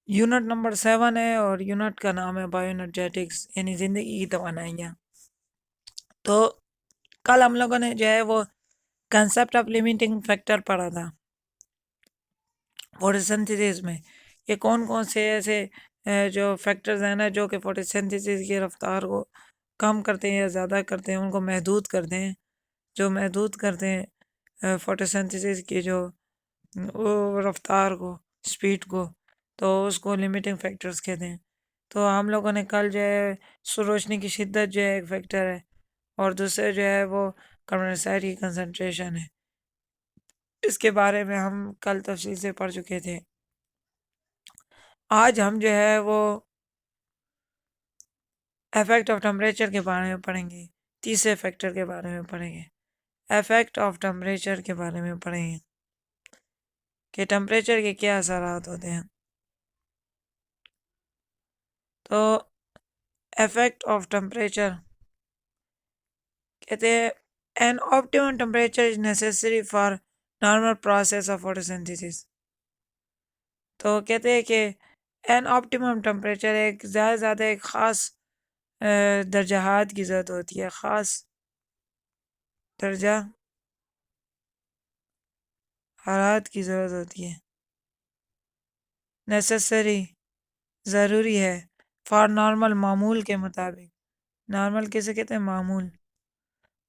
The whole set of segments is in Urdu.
یونٹ نمبر 7 ہے اور یونٹ کا نام ہے بایو انرجیٹکس یعنی زندگی کی توانائیاں۔ تو کل ہم لوگوں نے جو ہے وہ کنسیپٹ آف لمیٹنگ فیکٹر پڑھا تھا فوٹوسنتھیسس میں۔ یہ کون کون سے ایسے جو فیکٹرز ہیں نا جو کہ فوٹوسنتھیسس کی رفتار کو کم کرتے ہیں یا زیادہ کرتے ہیں، ان کو محدود کرتے ہیں، جو محدود کرتے ہیں فوٹوسنتھیسس کی جو وہ رفتار کو، سپیڈ کو، تو اس کو لمیٹنگ فیکٹرز کہتے ہیں۔ تو ہم لوگوں نے کل جو ہے روشنی کی شدت جو ہے ایک فیکٹر ہے، اور دوسرے جو ہے وہ کاربن ڈائی آکسائڈ کی کنسنٹریشن ہے۔ اس کے بارے میں ہم کل تفصیل سے پڑھ چکے تھے۔ آج ہم جو ہے وہ افیکٹ آف ٹمپریچر کے بارے میں پڑھیں گے، تیسرے فیکٹر کے بارے میں پڑھیں گے، افیکٹ آف ٹمپریچر کے بارے میں پڑھیں گے کہ ٹمپریچر کے کیا اثرات ہوتے ہیں۔ تو افیکٹ آف ٹمپریچر کہتے ہیں an optimum temperature is necessary for normal process of photosynthesis۔ تو کہتے ہیں کہ an optimum temperature ایک زیادہ سے زیادہ ایک خاص درجہ حرارت کی ضرورت ہوتی ہے، خاص درجہ حرارت کی ضرورت ہوتی ہے، نیسیسری ضروری ہے، فار نارمل معمول کے مطابق، نارمل کیسے کہتے ہیں؟ معمول،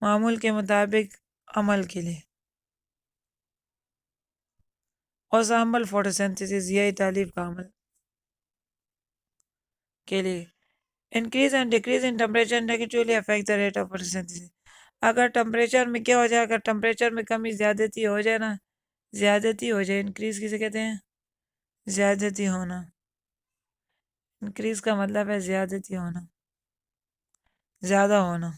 معمول کے مطابق عمل کے لیے، عمل فوٹوسنتھیسس یہی تعلیف کا عمل کے لیے۔ Increase and decrease in temperature negatively effect the rate of photosynthesis. اگر ٹمپریچر میں کیا ہو جائے، اگر ٹمپریچر میں کمی زیادتی ہو جائے نا، زیادتی ہو جائے، انکریز کسے کہتے ہیں؟ زیادتی ہونا۔ انکریز کا مطلب ہے زیادتی ہونا، زیادہ ہونا،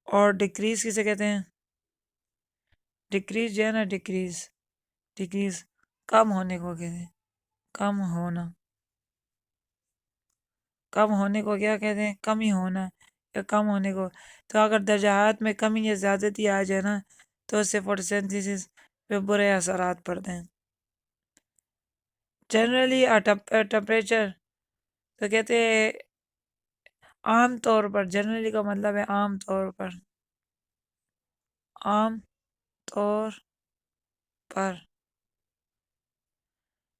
اور ڈیکریز کسے کہتے ہیں؟ ڈیکریز جو ہے نا، ڈیکریز کم ہونے کو کہتے ہیں، کم ہونا، کم ہونے کو کیا کہتے ہیں؟ کمی ہونا یا کم ہونے کو۔ تو اگر درجہ حرارت میں کمی یا زیادتی آ جائے نا تو اس سے فوٹوسنتھیسس پہ برے اثرات پڑتے ہیں۔ جنرلی ٹمپریچر تو کہتے ہیں عام طور پر، جنرلی کا مطلب ہے عام طور پر، عام طور پر،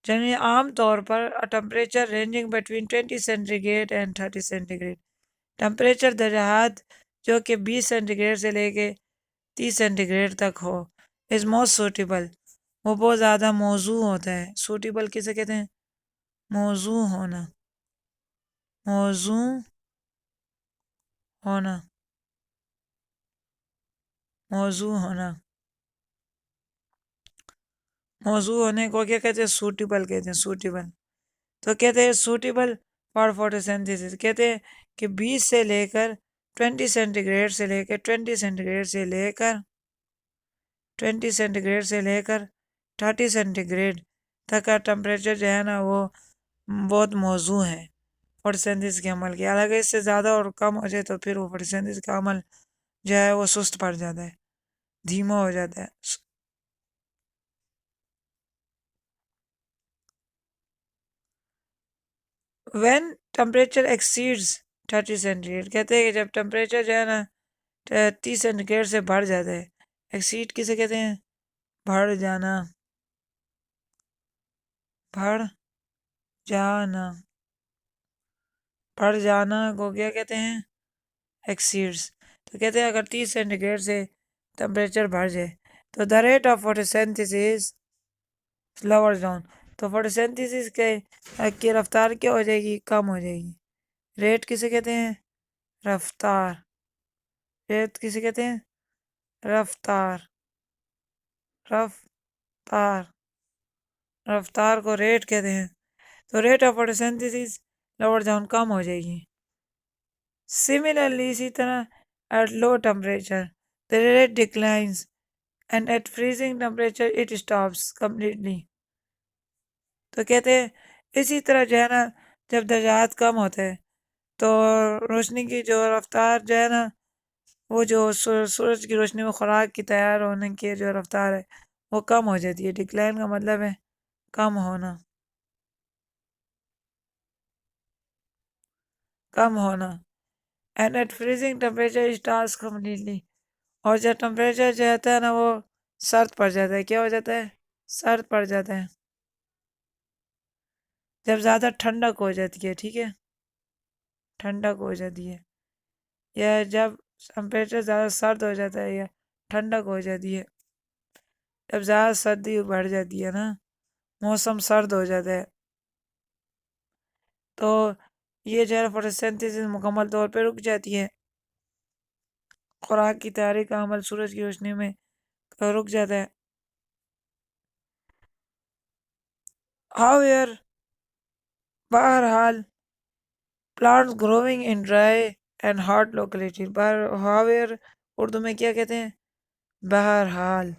جنرلی عام طور پر temperature ranging between 20 centigrade and 30 centigrade, temperature درجہ حرارت جو کہ 20 سینٹی گریڈ سے لے کے 30 سینٹی گریڈ تک ہو، از موسٹ سوٹیبل، وہ بہت زیادہ موزوں ہوتا ہے۔ سوٹیبل کسے کہتے ہیں؟ موزوں ہونا، موزوں ہونا، موزوں ہونا، موضوع ہونے کو کیا کہتے ہیں؟ سوٹیبل کہتے ہیں، سوٹیبل۔ تو کہتے ہیں سوٹیبل فار فوٹوسنتھیسس، کہتے ہیں کہ 20 سے لے کر 20 سینٹی گریڈ سے لے کر 20 سینٹی گریڈ سے لے کر 20 سینٹی گریڈ سے لے کر 30 سینٹی گریڈ تک کا ٹمپریچر جو ہے نا وہ بہت موزوں ہے فوٹوسنتھیسس کے عمل کی۔ اگر اس سے زیادہ اور کم ہو جائے تو پھر وہ فوٹوسنتھیسس کا عمل جو ہے وہ سست پڑ جاتا ہے، دھیما ہو جاتا ہے۔ When temperature exceeds 30 centigrade, کہتے ہیں کہ جب ٹمپریچر جو ہے نا 30 سینٹی گریڈ سے بڑھ جاتا ہے، ایکسیڈ کسے کہتے ہیں؟ بڑھ جانا، بڑھ جانا، بڑھ جانا کو کیا کہتے ہیں؟ ایکسیڈز۔ تو کہتے ہیں اگر 30 سینٹی گریڈ سے ٹمپریچر بڑھ جائے تو the rate of photosynthesis silver down, تو فوٹوسنتھیسس کی رفتار کیا ہو جائے گی؟ کم ہو جائے گی۔ ریٹ کسے کہتے ہیں؟ رفتار، ریٹ کسے کہتے ہیں؟ رفتار، رفتار، رفتار کو ریٹ کہتے ہیں۔ تو rate of photosynthesis lower down, کم ہو جائے گی۔ سملرلی اسی طرح at low temperature the rate declines and at freezing temperature it stops completely۔ تو کہتے ہیں اسی طرح جو ہے نا جب درجات کم ہوتے ہیں تو روشنی کی جو رفتار جو ہے نا وہ جو سورج کی روشنی میں خوراک کی تیار ہونے کی جو رفتار ہے وہ کم ہو جاتی ہے۔ ڈکلائن کا مطلب ہے کم ہونا، کم ہونا. And at freezing temperature task completely. اور جب ٹمپریچر جو ہوتا ہے نا وہ سرد پڑ جاتا ہے. کیا ہو جاتا ہے؟ سرد پڑ جاتا ہے. جب زیادہ ٹھنڈک ہو جاتی ہے، ٹھیک ہے، ٹھنڈک ہو جاتی ہے، یا جب ٹمپریچر زیادہ سرد ہو جاتا ہے یا ٹھنڈک ہو جاتی ہے، جب زیادہ سردی بڑھ جاتی ہے نا، موسم سرد ہو جاتا ہے، تو یہ جو ہے فوٹوسینتھیسس مکمل طور پہ رک جاتی ہے. خوراک کی تیاری کا عمل سورج کی روشنی میں رک جاتا ہے. However, بہرحال plants growing in dry and hot localities. however Urdu میں کیا کہتے ہیں؟ بہرحال.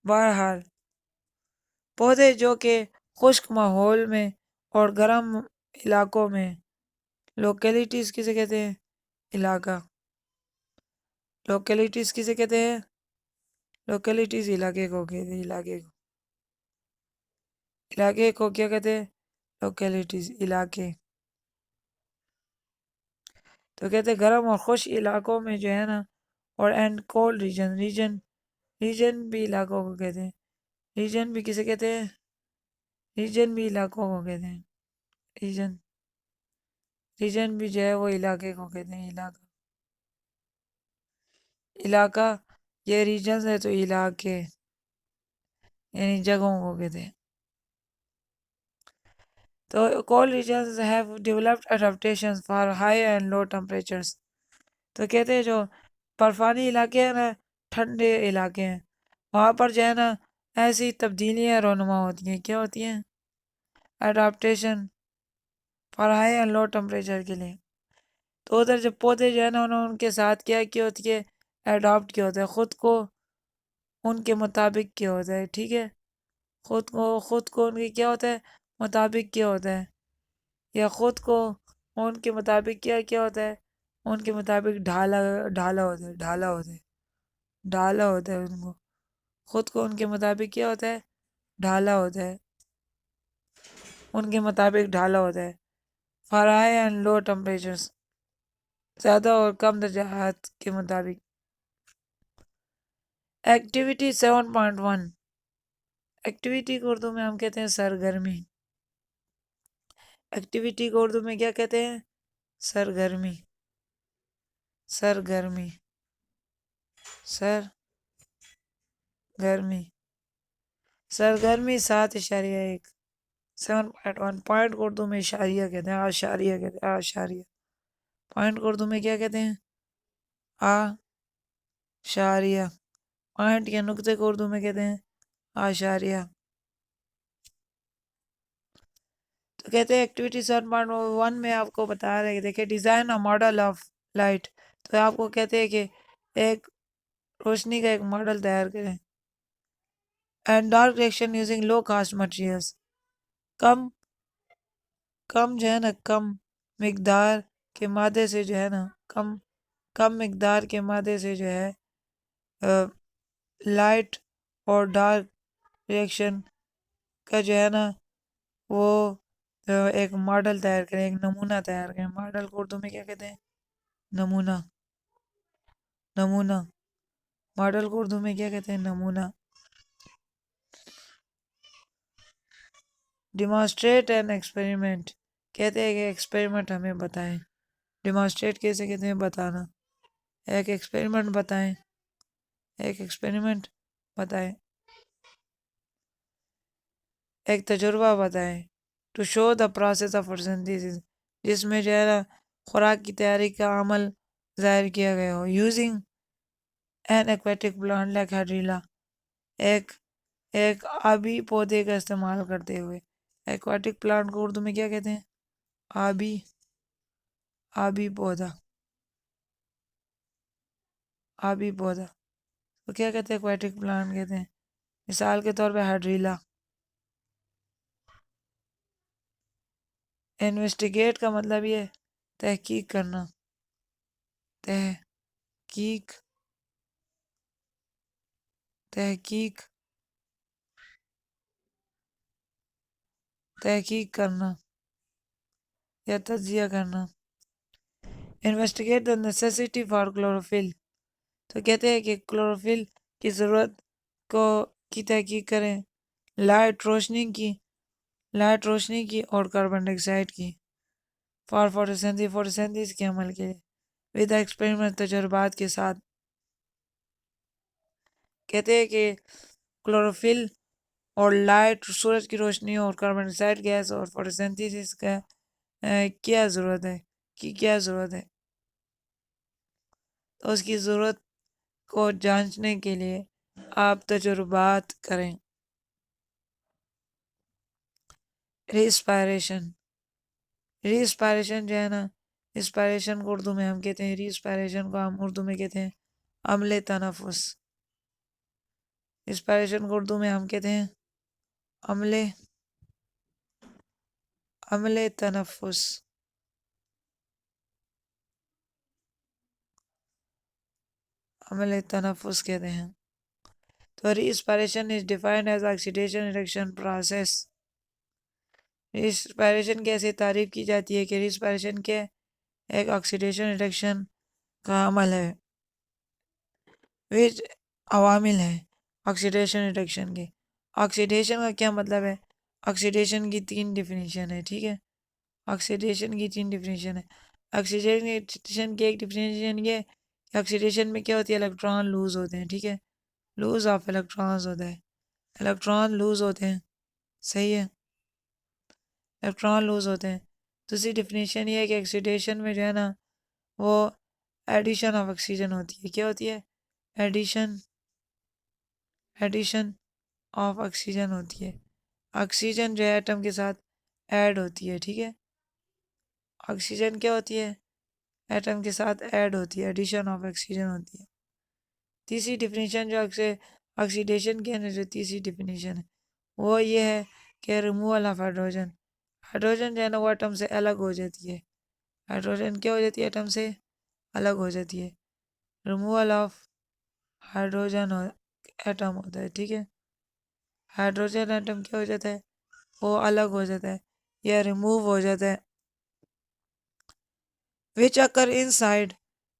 بہرحال پودے جو کہ خشک ماحول میں اور گرم علاقوں میں، لوکیلٹیز کسے کہتے ہیں؟ علاقہ. لوکیلٹیز کسے کہتے ہیں؟ لوکیلٹیز علاقے کو کہتے ہیں. علاقے کو کیا کہتے ہیں؟ لوکیلٹیز علاقے. تو کہتے ہیں گرم اور خشک علاقوں میں جو ہے نا، اور اینڈ کولڈ ریجن بھی علاقوں کو کہتے ہیں. ریجن بھی کسے کہتے ہیں؟ ریجن بھی علاقوں کو کہتے ہیں. ریجن بھی جو ہے وہ علاقے کو کہتے ہیں. علاقہ یہ ریجنز ہے تو علاقے یعنی جگہوں کو کہتے ہیں. تو cold regions have developed adaptations for high and low temperatures. تو کہتے ہیں جو برفانی علاقے ہیں نا، ٹھنڈے علاقے ہیں، وہاں پر جو ہے نا ایسی تبدیلیاں رونما ہوتی ہیں. کیا ہوتی ہیں؟ Adaptation for high and low temperature کے لیے. تو ادھر جب پودے جو ہے نا انہوں ان کے ساتھ کیا ہوتی ہے؟ اڈاپٹ کیا ہوتا ہے، خود کو ان کے مطابق کیا ہوتا ہے. ٹھیک ہے، خود کو ان کے کیا ہوتا ہے؟ مطابق کیا ہوتا ہے، یا خود کو ان کے مطابق کیا ہوتا ہے؟ ان کے مطابق ڈھالا ہوتا ہے. ڈھالا ہوتا ہے ان کو، خود کو ان کے مطابق کیا ہوتا ہے؟ ڈھالا ہوتا ہے. ان کے مطابق ڈھالا ہوتا ہے. فار ہائی اینڈ لو ٹمپریچرس، زیادہ اور کم درجات کے مطابق. ایکٹیویٹی 7.1. ایکٹیویٹی کو اردو میں ہم کہتے ہیں سرگرمی. ایکٹیویٹی کو اردو میں کیا کہتے ہیں؟ سرگرمی. سرگرمی 7.1. 7.1 پوائنٹ کو اردو میں اشاریہ کہتے ہیں. آشاریہ. پوائنٹ کو اردو میں کیا کہتے ہیں؟ آشاریہ. پوائنٹ یا نقطے کو اردو میں کہتے ہیں آشاریہ. تو کہتے ہیں ایکٹیویٹی 7.1 میں آپ کو بتا رہے کہ دیکھیں design a model of light. تو آپ کو کہتے ہیں کہ ایک روشنی کا ایک ماڈل تیار کریں. And dark reaction using low cost materials. کم جو ہے نا، کم مقدار کے مادے سے جو ہے نا، کم مقدار کے مادے سے جو ہے لائٹ اور ڈارک ریئیکشن کا جو ہے نا وہ ایک ماڈل تیار کریں، ایک نمونہ تیار کریں. ماڈل کو اردو میں کیا کہتے ہیں؟ نمونہ. ماڈل کو اردو میں کیا کہتے ہیں؟ نمونہ. Demonstrate an experiment. کہتے ہیں کہ ایکسپیریمنٹ ہمیں بتائیں. ڈیمانسٹریٹ کیسے کہتے ہیں؟ بتانا. ایک ایکسپیریمنٹ بتائیں. ایک تجربہ بتائیں. To show the process of photosynthesis, جس میں جو ہے نا خوراک کی تیاری کا عمل ظاہر کیا گیا ہو. Using an aquatic plant like hydrilla. ایک آبی پودے کا استعمال کرتے ہوئے. ایکویٹک پلانٹ کو اردو میں کیا کہتے ہیں؟ آبی پودا تو کیا کہتے ہیں؟ ایکویٹک پلانٹ کہتے ہیں. مثال کے طور پہ ہائیڈریلا. انویسٹیگیٹ کا مطلب یہ تحقیق کرنا. تحقیق کرنا یا تجزیہ کرنا. Investigate the necessity for chlorophyll. تو کہتے ہیں کہ کلوروفل کی ضرورت کی تحقیق کریں. لائٹ روشنی کی اور کاربن ڈائی آکسائڈ کی. فار فوٹوسینتھسس کے عمل کے لیے ود ایکسپیریمنٹ تجربات کے ساتھ. کہتے ہیں کہ کلوروفل اور لائٹ سورج کی روشنی اور کاربن ڈائی آکسائڈ گیس اور فوٹوسینتھسس کا کیا ضرورت ہے تو اس کی ضرورت کو جانچنے کے لیے آپ تجربات کریں. ریسپائریشن جو ہے نا، ریسپائریشن کو اردو میں ہم کہتے ہیں، ریسپائریشن کو ہم اردو میں کہتے ہیں عمل تنفس. ریسپائریشن کو اردو میں ہم کہتے ہیں عمل تنفس. عمل تنفس کہتے ہیں. تو respiration is defined as oxidation reduction process. Respiration کیسے تعریف کی جاتی ہے کہ ریسپائریشن کے ایک آکسیڈیشن ریڈکشن کا عمل ہے. وچ عوامل ہیں آکسیڈیشن ریڈکشن کے. آکسیڈیشن کا کیا مطلب ہے؟ آکسیڈیشن کی 3 ڈیفینیشن ہے. ٹھیک ہے، آکسیڈیشن کی 3 ڈیفینیشن ہے. آکسیڈیشن کی ایک ڈیفینیشن یہ کہ آکسیڈیشن میں کیا ہوتی ہے، الیکٹران لوز ہوتے ہیں. ٹھیک ہے، لوز آف الیکٹرانز ہوتا ہے، الیکٹران لوز ہوتے ہیں. صحیح ہے، الیکٹران لوز ہوتے ہیں. دوسری ڈیفینیشن یہ ہے کہ آکسیڈیشن میں جو ہے نا وہ ایڈیشن آف آکسیجن ہوتی ہے. کیا ہوتی ہے؟ ایڈیشن آف آکسیجن ہوتی ہے. آکسیجن جو ہے ایٹم کے ساتھ ایڈ ہوتی ہے. ٹھیک ہے، آکسیجن کیا ہوتی ہے؟ ایٹم کے ساتھ ایڈ ہوتی ہے، ایڈیشن آف آکسیجن ہوتی ہے. تیسری ڈیفینیشن جو آکسیڈیشن کی ہے، جو تیسری ڈیفینیشن ہے وہ یہ ہے کہ ریموول آف ہائیڈروجن. ہائیڈروجن جو ہے نا وہ ایٹم سے الگ ہو جاتی ہے. ہائیڈروجن کیا ہو جاتی ہے؟ ایٹم سے الگ ہو جاتی ہے. ریموول آف ہائیڈروجن ایٹم ہوتا ہے. ٹھیک ہے، ہائیڈروجن ایٹم کیا ہو جاتا ہے؟ وہ الگ ہو جاتا ہے یا ریموو ہو جاتا ہے. وچ اکر ان سائڈ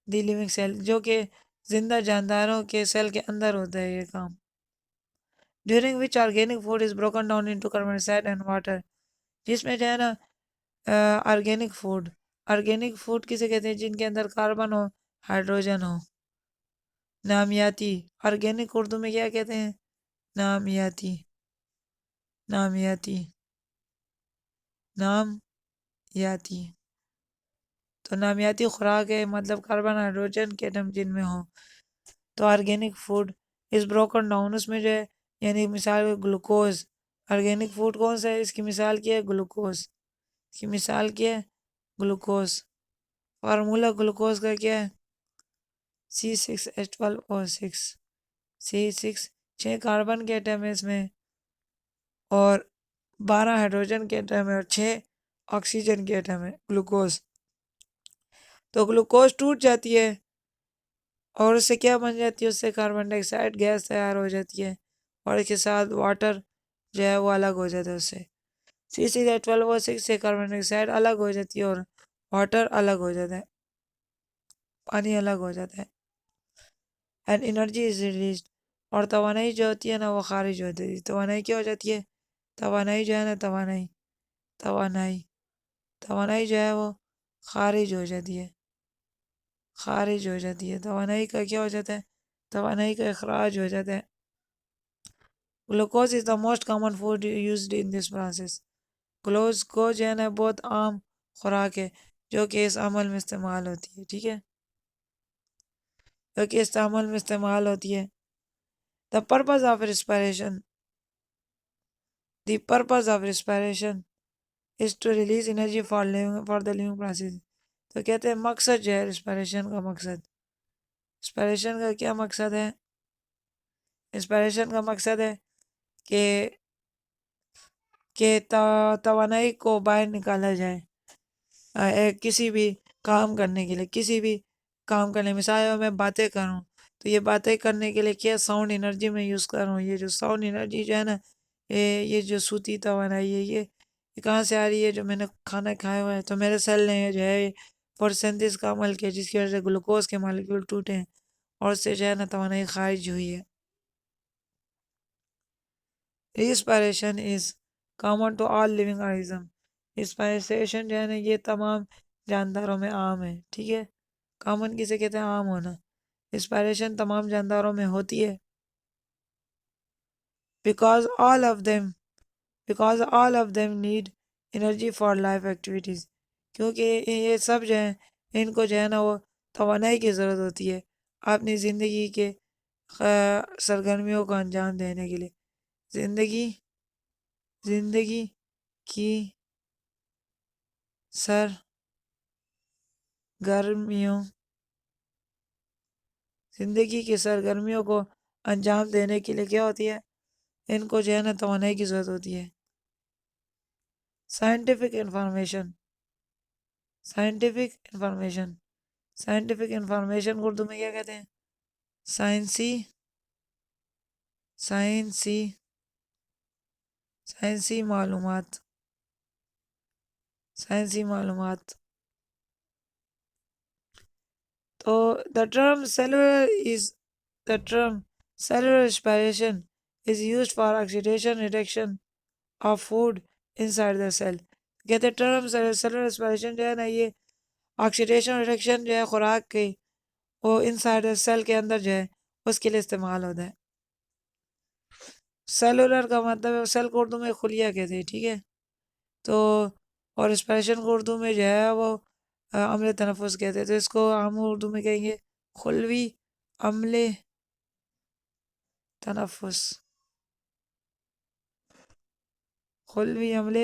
دی لیونگ سیل، جو کہ زندہ جانداروں کے سیل کے اندر ہوتا ہے یہ کام. During which organic food is broken down into carbon dioxide and water. جس میں جو ہے نا آرگینک فوڈ کسے کہتے ہیں؟ جن کے اندر کاربن ہو، ہائیڈروجن ہو. نامیاتی، آرگینک اردو میں کیا کہتے ہیں؟ نامیاتی. تو نامیاتی خوراک ہے، مطلب کاربن ہائیڈروجن کے ایٹم جن میں ہوں. تو organic food is broken down, اس میں جو ہے یعنی مثال گلوکوز. آرگینک فوڈ کون سا ہے؟ اس کی مثال کیا ہے؟ گلوکوز. اس کی مثال کیا ہے؟ گلوکوز. فارمولا گلوکوز کا کیا ہے؟ C6H12O6. C6 6 کاربن کے ایٹم ہے اس میں اور 12 ہائیڈروجن کے ایٹم ہے اور 6 آکسیجن کے ایٹم ہے. گلوکوز. تو گلوکوز ٹوٹ جاتی ہے اور اس سے کیا بن جاتی ہے؟ اس سے کاربن ڈائی آکسائڈ گیس تیار ہو جاتی ہے اور اس کے ساتھ واٹر جو ہے وہ الگ ہو جاتا ہے. اس سے C6H12O6 سے کاربن ڈائی آکسائڈ الگ ہو جاتی ہے اور واٹر الگ ہو جاتا ہے، پانی الگ ہو جاتا ہے. اینڈ انرجی از ریلیزڈ، اور توانائی جو ہوتی ہے نا وہ خارج ہو جاتی ہے. توانائی کیا ہو جاتی ہے؟ توانائی جو ہے نا توانائی جو ہے وہ خارج ہو جاتی ہے. توانائی کا کیا ہو جاتا ہے؟ توانائی کا اخراج ہو جاتا ہے. Glucose is the most common food used in this process. Glucose جو ہے نا بہت عام خوراک ہے جو کہ اس عمل میں استعمال ہوتی ہے. ٹھیک ہے، جو کہ اس عمل میں استعمال ہوتی ہے. The purpose of respiration is to release energy for the living process. تو کہتے ہیں مقصد جو ہے ریسپائریشن کا کیا مقصد ہے؟ ریسپائریشن کا مقصد ہے کہ توانائی کو باہر نکالا جائے کسی بھی کام کرنے کے لیے. مثال میں باتیں کروں تو یہ باتیں کرنے کے لیے کیا ساؤنڈ انرجی میں یوز کر رہا ہوں. یہ جو ساؤنڈ انرجی جو ہے نا یہ جو صوتی توانائی ہے یہ کہاں سے آ رہی ہے؟ جو میں نے کھانا کھایا ہوا ہے تو میرے سیل نے جو ہے فوٹوسنتھسس کا عمل کیا جس کی وجہ سے گلوکوز کے مالیکول ٹوٹے ہیں اور اس سے جو ہے نا توانائی خارج ہوئی ہے. Respiration is common to all living organism. Respiration جو ہے نا یہ تمام جانداروں میں عام ہے. ٹھیک ہے، کامن کسے کہتے ہیں؟ عام ہونا. ریسپائریشن تمام جانداروں میں ہوتی ہے because all of them need energy for life activities. کیونکہ یہ سب جو ہیں ان کو جو ہے نا وہ توانائی کی ضرورت ہوتی ہے اپنی زندگی کے سرگرمیوں کو انجام دینے کے لیے. زندگی کی سرگرمیوں کو انجام دینے کے لیے کیا ہوتی ہے؟ ان کو جو ہے نا توانائی کی ضرورت ہوتی ہے. سائنٹیفک انفارمیشن کو اردو میں کیا کہتے ہیں؟ سائنسی معلومات. تو the term cellular respiration is used for oxidation reduction of food inside the cell. کہتے ٹرم سیلولر ریسپائریشن جو ہے نا یہ آکسیڈیشن ریڈکشن جو ہے خوراک کی وہ انسائڈ سیل کے اندر جو ہے اس کے لیے استعمال ہوتا ہے. سیلولر کا مطلب ہے سیل کو اردو میں خلیہ کہتے ہیں. ٹھیک ہے، تو اور ریسپائریشن کو اردو میں جو ہے وہ عمل تنفس کہتے ہیں. تو اس کو عام اردو میں کہیں گے خلوی عمل تنفس. خلوی عمل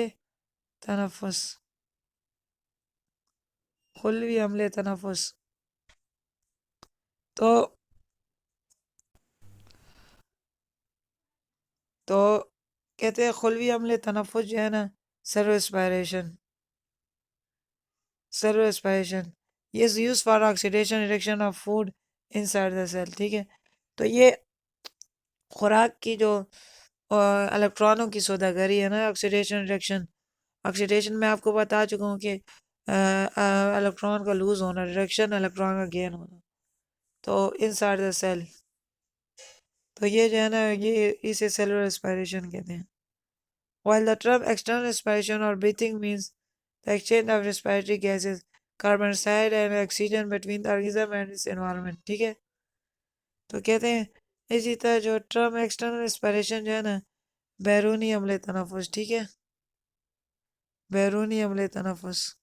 تنفس. تو کہتے ہیں خلوی عمل تنفس جو ہے نا سیلولر ریسپائریشن یہ use for oxidation reduction of food inside the cell. ٹھیک ہے، تو یہ خوراک کی جو الیکٹرانوں کی سوداگری ہے نا آکسیڈیشن میں آپ کو بتا چکا ہوں کہ الیکٹران کا لوز ہونا، ریڈکشن الیکٹران کا گین ہونا. تو انسائڈ دا سیل تو یہ جو ہے نا یہ اسے سیلولر ریسپائریشن کہتے ہیں. While the term external respiration or breathing means the exchange of respiratory gases, carbon dioxide and oxygen between the organism and its environment. ٹھیک ہے، تو کہتے ہیں اسی طرح جو ٹرم ایکسٹرنل ریسپائریشن جو ہے نا بیرونی عمل تنفس. ٹھیک ہے، بیرونی عمل تنفس.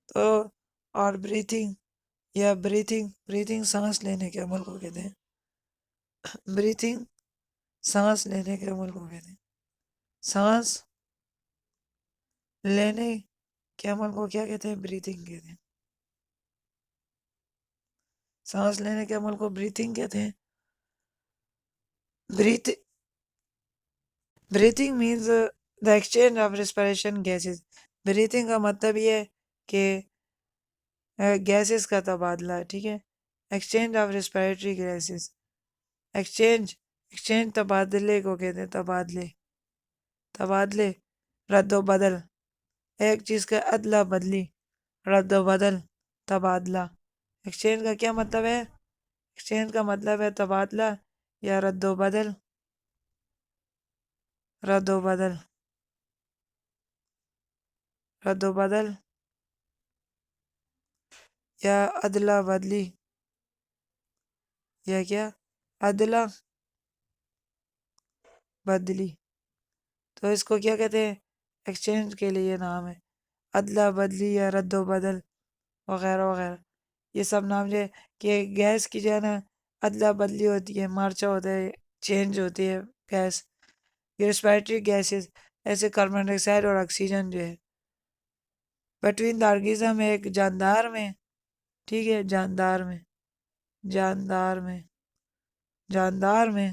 تو اور بریتھنگ سانس لینے کے عمل کو کہتے ہیں. سانس لینے کے عمل کو کہتے ہیں. سانس لینے کے عمل کو کیا کہتے ہیں؟ بریتھنگ کہتے ہیں. سانس لینے کے عمل کو بریتھنگ کہتے ہیں. Breathing means the exchange of respiration gases. Breathing کا مطلب یہ ہے کہ گیسز کا تبادلہ. ٹھیک ہے، exchange of respiratory gases. Exchange تبادلے کو کہتے ہیں. تبادلے رد و بدل، ایک چیز کا ادلا بدلی، رد و بدل، تبادلہ. ایکسچینج کا کیا مطلب ہے؟ ایکسچینج کا مطلب ہے تبادلہ یا رد و بدل. رد و بدل یا ادلا بدلی یا کیا ادلا بدلی. تو اس کو کیا کہتے ہیں؟ ایکسچینج کے لیے نام ہے ادلا بدلی یا رد و بدل وغیرہ وغیرہ. یہ سب نام جو ہے کہ گیس کی جو ہے نا ادلا بدلی ہوتی ہے، مارچا ہوتا ہے، چینج ہوتی ہے گیس. یہ ریسپائریٹری گیسز ایسے کاربن ڈائی آکسائڈ اور آکسیجن جو ہے بٹوین دا آرگزم ایک جاندار میں. ٹھیک ہے، جاندار میں جاندار میں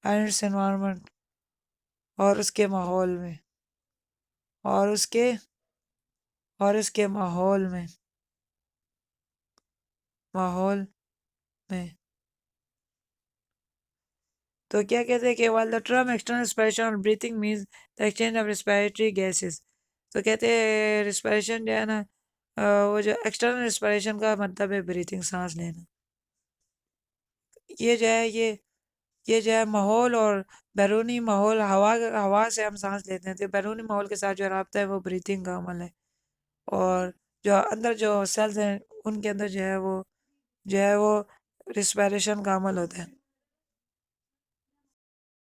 اینڈ اٹس انوائرمنٹ، اور اس کے ماحول میں، اور اس کے ماحول میں۔ تو کیا کہتے ہیں کہ while the term external respiration اور breathing means the exchange of respiratory gases، تو کہتے ہیں ریسپائریشن جو ہے نا وہ جو ایکسٹرنل ریسپائریشن کا مطلب ہے بریتھنگ، سانس لینا۔ یہ جو ہے ماحول اور بیرونی ماحول، ہوا سے ہم سانس لیتے ہیں، تو بیرونی ماحول کے ساتھ جو رابطہ ہے وہ بریتھنگ کا عمل ہے، اور جو اندر جو سیلز ہیں ان کے اندر جو ہے وہ ریسپائریشن کا عمل ہوتا ہے۔